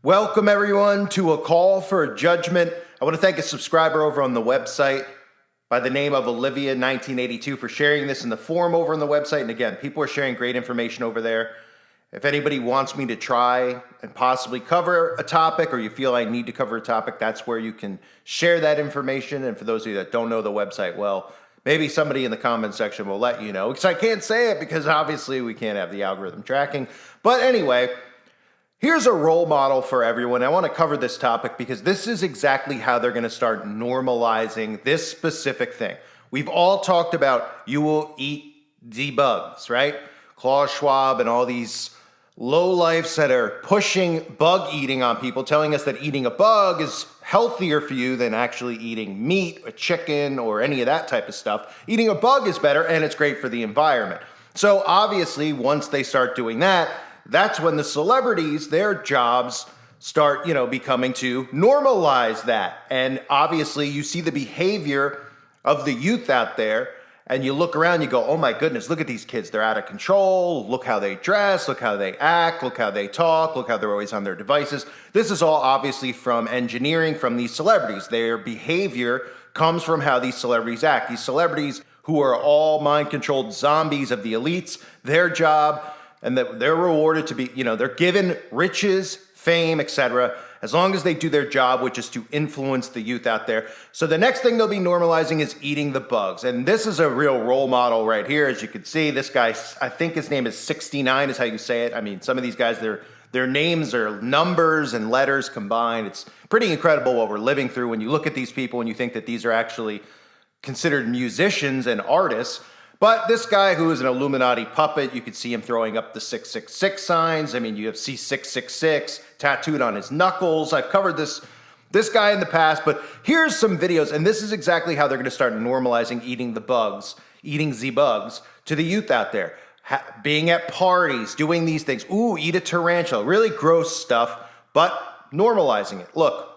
Welcome everyone to a call for judgment. I want to thank a subscriber over on the website by the name of Olivia1982 for sharing this in the forum over on the website. And again, people are sharing great information over there. If anybody wants me to try and possibly cover a topic, or you feel I need to cover a topic, that's where you can share that information. And for those of you that don't know the website well, maybe somebody in the comment section will let you know, because I can't say it because obviously we can't have the algorithm tracking. But anyway, here's a role model for everyone. I want to cover this topic because this is exactly how they're going to start normalizing this specific thing. We've all talked about you will eat the bugs, right? Klaus Schwab and all these lowlifes that are pushing bug eating on people, telling us that eating a bug is healthier for you than actually eating meat or chicken or any of that type of stuff. Eating a bug is better and it's great for the environment. So obviously, once they start doing that, that's when the celebrities, their jobs start, becoming to normalize that. And obviously you see the behavior of the youth out there and you look around, you go, oh my goodness, look at these kids. They're out of control. Look how they dress, look how they act, look how they talk, look how they're always on their devices. This is all obviously from engineering from these celebrities. Their behavior comes from how these celebrities act. These celebrities who are all mind-controlled zombies of the elites, their job, and that they're rewarded to be, they're given riches, fame, etc., as long as they do their job, which is to influence the youth out there. So the next thing they'll be normalizing is eating the bugs. And this is a real role model right here. As you can see, this guy, I think his name is 69 is how you say it. I mean, some of these guys, their names are numbers and letters combined. It's pretty incredible what we're living through when you look at these people and you think that these are actually considered musicians and artists. But this guy who is an Illuminati puppet, you can see him throwing up the 666 signs. I mean, you have C666 tattooed on his knuckles. I've covered this guy in the past, but here's some videos, and this is exactly how they're going to start normalizing eating the bugs to the youth out there. Being at parties, doing these things. Ooh, eat a tarantula. Really gross stuff, but normalizing it. Look.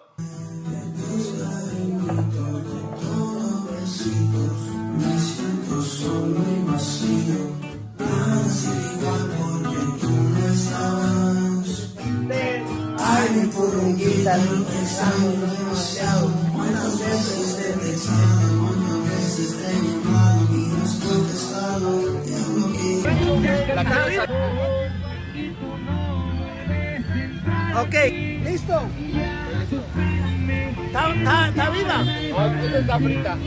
Ok, listo. ¿Está viva? No, esta está frita.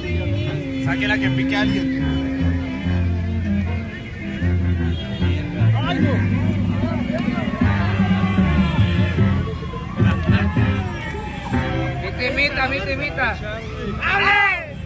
Sáquela que pique a alguien. Imita. ¡Ale!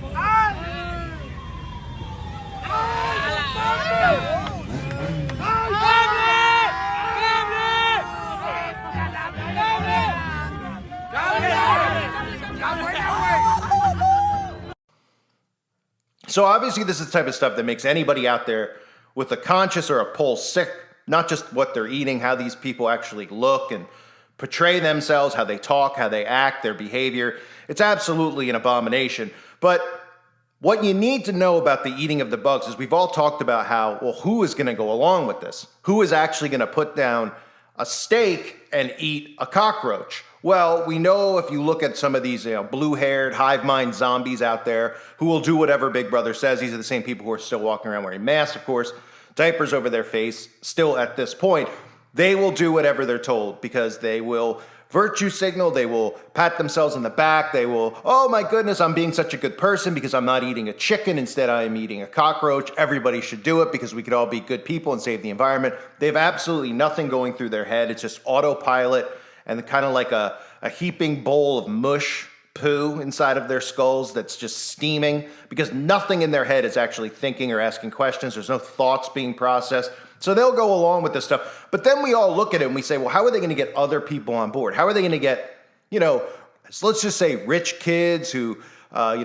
So obviously this is the type of stuff that makes anybody out there with a conscience or a pulse sick, not just what they're eating, how these people actually look and portray themselves, how they talk, how they act, their behavior. It's absolutely an abomination. But what you need to know about the eating of the bugs is we've all talked about how, well, who is going to go along with this? Who is actually going to put down a steak and eat a cockroach? Well, we know if you look at some of these blue-haired, hive mind zombies out there who will do whatever Big Brother says. These are the same people who are still walking around wearing masks, of course, diapers over their face, still at this point. They will do whatever they're told because they will virtue signal, they will pat themselves in the back, they will, oh my goodness, I'm being such a good person because I'm not eating a chicken, instead I'm eating a cockroach. Everybody should do it because we could all be good people and save the environment. They have absolutely nothing going through their head. It's just autopilot and kind of like a heaping bowl of mush poo inside of their skulls that's just steaming because nothing in their head is actually thinking or asking questions. There's no thoughts being processed. So they'll go along with this stuff. But then we all look at it and we say, well, how are they going to get other people on board? How are they going to get, let's just say rich kids who,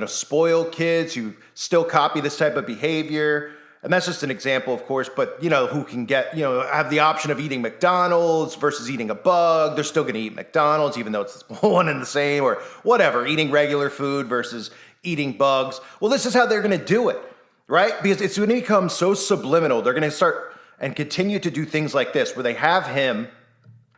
spoil kids who still copy this type of behavior? And that's just an example, of course, but, who can get, have the option of eating McDonald's versus eating a bug. They're still going to eat McDonald's, even though it's one and the same, or whatever, eating regular food versus eating bugs. Well, this is how they're going to do it, right? Because it's going to become so subliminal. They're going to start and continue to do things like this, where they have him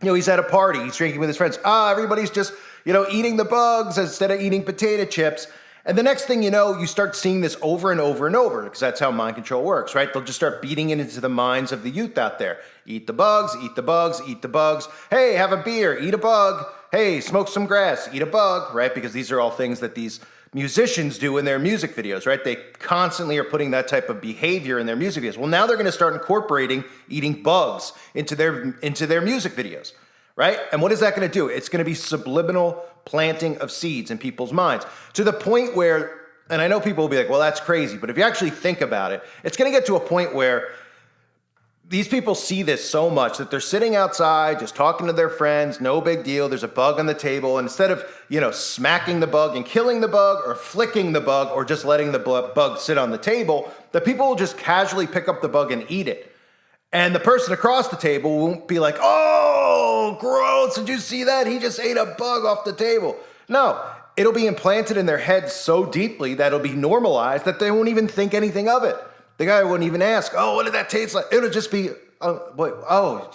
he's at a party, he's drinking with his friends. Everybody's just, eating the bugs instead of eating potato chips. And the next thing you know, you start seeing this over and over and over, because that's how mind control works, right? They'll just start beating it into the minds of the youth out there. Eat the bugs, eat the bugs, eat the bugs. Hey, have a beer, eat a bug. Hey, smoke some grass, eat a bug, right? Because these are all things that these musicians do in their music videos, right? They constantly are putting that type of behavior in their music videos. Well, now they're going to start incorporating eating bugs into their music videos, right? And what is that going to do? It's going to be subliminal planting of seeds in people's minds, to the point where, and I know people will be like, well, that's crazy, but if you actually think about it, it's going to get to a point where these people see this so much that they're sitting outside just talking to their friends, no big deal, there's a bug on the table, and instead of, smacking the bug and killing the bug, or flicking the bug, or just letting the bug sit on the table, the people will just casually pick up the bug and eat it. And the person across the table won't be like, oh, gross, did you see that? He just ate a bug off the table. No, it'll be implanted in their heads so deeply that it'll be normalized that they won't even think anything of it. The guy wouldn't even ask, oh, what did that taste like? It'll just be, I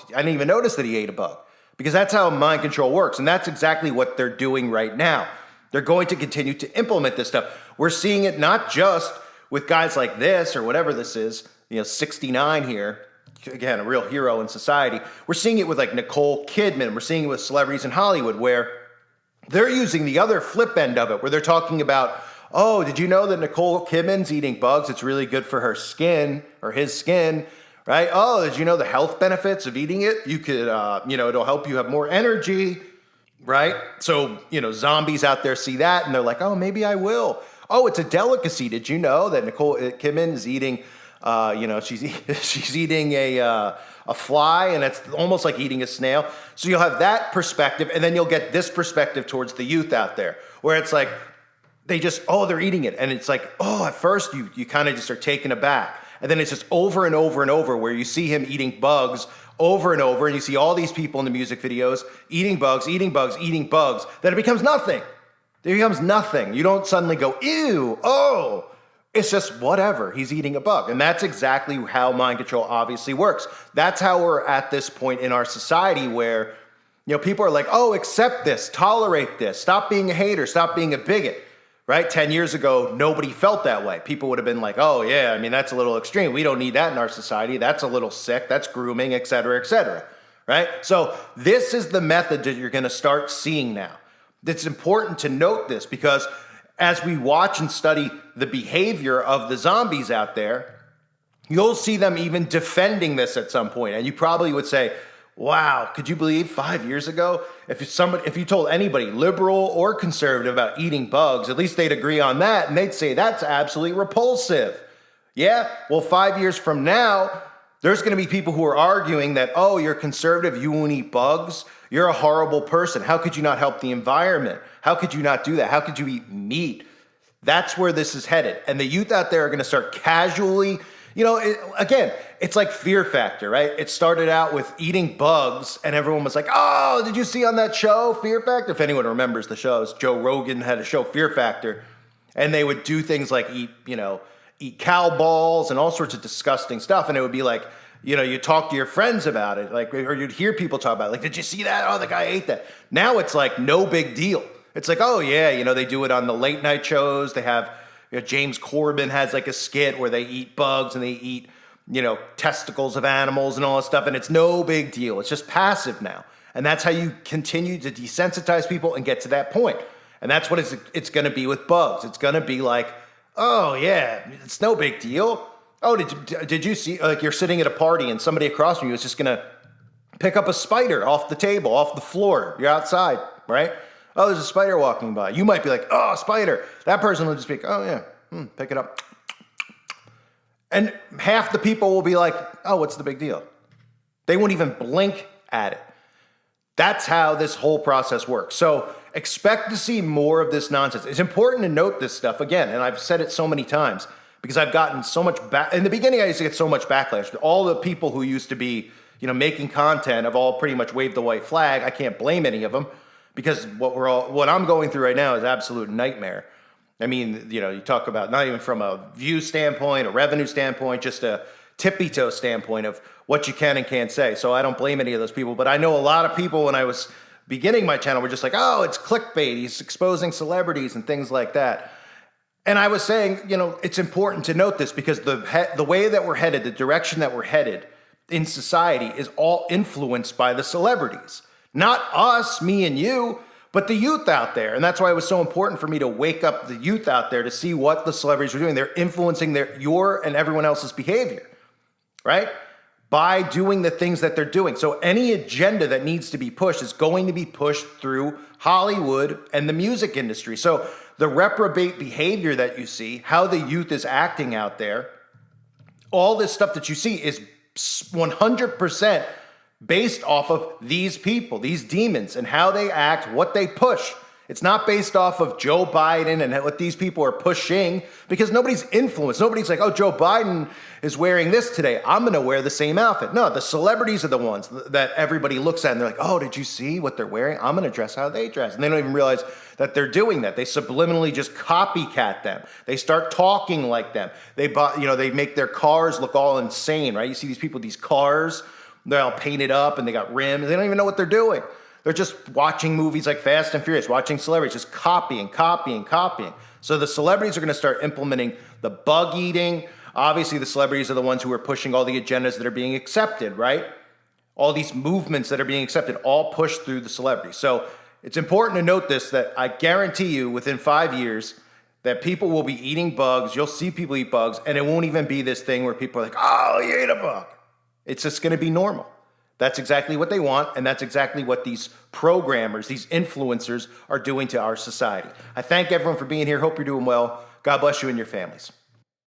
didn't even notice that he ate a bug. Because that's how mind control works. And that's exactly what they're doing right now. They're going to continue to implement this stuff. We're seeing it not just with guys like this or whatever this is, 69 here. Again, a real hero in society. We're seeing it with like Nicole Kidman. We're seeing it with celebrities in Hollywood, where they're using the other flip end of it, where they're talking about, oh, did you know that Nicole Kidman's eating bugs? It's really good for her skin, or his skin, right? Oh, did you know the health benefits of eating it? You could, it'll help you have more energy, right? So, zombies out there see that and they're like, oh, maybe I will. Oh, it's a delicacy. Did you know that Nicole Kidman is eating, she's eating a fly, and it's almost like eating a snail. So you'll have that perspective, and then you'll get this perspective towards the youth out there, where it's like, they're eating it. And it's like, at first you kind of just are taken aback. And then it's just over and over and over, where you see him eating bugs over and over, and you see all these people in the music videos eating bugs, eating bugs, eating bugs, then it becomes nothing. It becomes nothing. You don't suddenly go, ew, oh. It's just whatever. He's eating a bug. And that's exactly how mind control obviously works. That's how we're at this point in our society, where, people are like, oh, accept this, tolerate this, stop being a hater, stop being a bigot. Right? 10 years ago, nobody felt that way. People would have been like, oh, yeah, that's a little extreme. We don't need that in our society. That's a little sick. That's grooming, et cetera, right? So this is the method that you're going to start seeing now. It's important to note this, because as we watch and study the behavior of the zombies out there, you'll see them even defending this at some point. And you probably would say, wow, could you believe 5 years ago, if you told anybody, liberal or conservative, about eating bugs, at least they'd agree on that, and they'd say that's absolutely repulsive. Yeah, well, 5 years from now, there's going to be people who are arguing that, oh, you're conservative, you won't eat bugs, you're a horrible person. How could you not help the environment? How could you not do that? How could you eat meat? That's where this is headed. And the youth out there are going to start casually, again, it's like Fear Factor, right? It started out with eating bugs, and everyone was like, oh, did you see on that show, Fear Factor? If anyone remembers the shows, Joe Rogan had a show, Fear Factor, and they would do things like eat cow balls and all sorts of disgusting stuff, and it would be like, you talk to your friends about it, like, or you'd hear people talk about it, like, did you see that? Oh, the guy ate that. Now it's like no big deal. It's like, oh yeah, they do it on the late night shows. They have, James Corbin has like a skit where they eat bugs and they eat, testicles of animals and all that stuff, and it's no big deal. It's just passive now. And that's how you continue to desensitize people and get to that point. And that's what it's going to be with bugs. It's going to be like, oh yeah, it's no big deal. Oh, did you see, like, you're sitting at a party and somebody across from you is just going to pick up a spider off the table, off the floor. You're outside, right? Oh, there's a spider walking by. You might be like, oh, spider. That person will just be like, oh yeah, pick it up. And half the people will be like, oh, what's the big deal? They won't even blink at it. That's how this whole process works. So expect to see more of this nonsense. It's important to note this stuff again, and I've said it so many times, because I've gotten so much in the beginning, I used to get so much backlash. All the people who used to be, making content have all pretty much waved the white flag. I can't blame any of them, because what I'm going through right now is absolute nightmare. I mean, you talk about not even from a view standpoint, a revenue standpoint, just to tippy toe standpoint of what you can and can't say. So I don't blame any of those people. But I know a lot of people when I was beginning my channel were just like, oh, it's clickbait. He's exposing celebrities and things like that. And I was saying, you know, it's important to note this because the way that we're headed, the direction that we're headed in society is all influenced by the celebrities. Not us, me and you, but the youth out there. And that's why it was so important for me to wake up the youth out there to see what the celebrities are doing. They're influencing your and everyone else's behavior, right? By doing the things that they're doing. So any agenda that needs to be pushed is going to be pushed through Hollywood and the music industry. So the reprobate behavior that you see, how the youth is acting out there, all this stuff that you see is 100% based off of these people, these demons, and how they act, what they push. It's not based off of Joe Biden and what these people are pushing because nobody's influenced. Nobody's like, oh, Joe Biden is wearing this today. I'm going to wear the same outfit. No, the celebrities are the ones that everybody looks at and they're like, oh, did you see what they're wearing? I'm going to dress how they dress. And they don't even realize that they're doing that. They subliminally just copycat them. They start talking like them. They make their cars look all insane, right? You see these people, these cars, they're all painted up and they got rims. They don't even know what they're doing. They're just watching movies like Fast and Furious, watching celebrities, just copying. So the celebrities are going to start implementing the bug eating. Obviously, the celebrities are the ones who are pushing all the agendas that are being accepted, right? All these movements that are being accepted, all pushed through the celebrities. So it's important to note this, that I guarantee you within 5 years that people will be eating bugs. You'll see people eat bugs, and it won't even be this thing where people are like, oh, you ate a bug. It's just going to be normal. That's exactly what they want, and that's exactly what these programmers, these influencers are doing to our society. I thank everyone for being here. Hope you're doing well. God bless you and your families.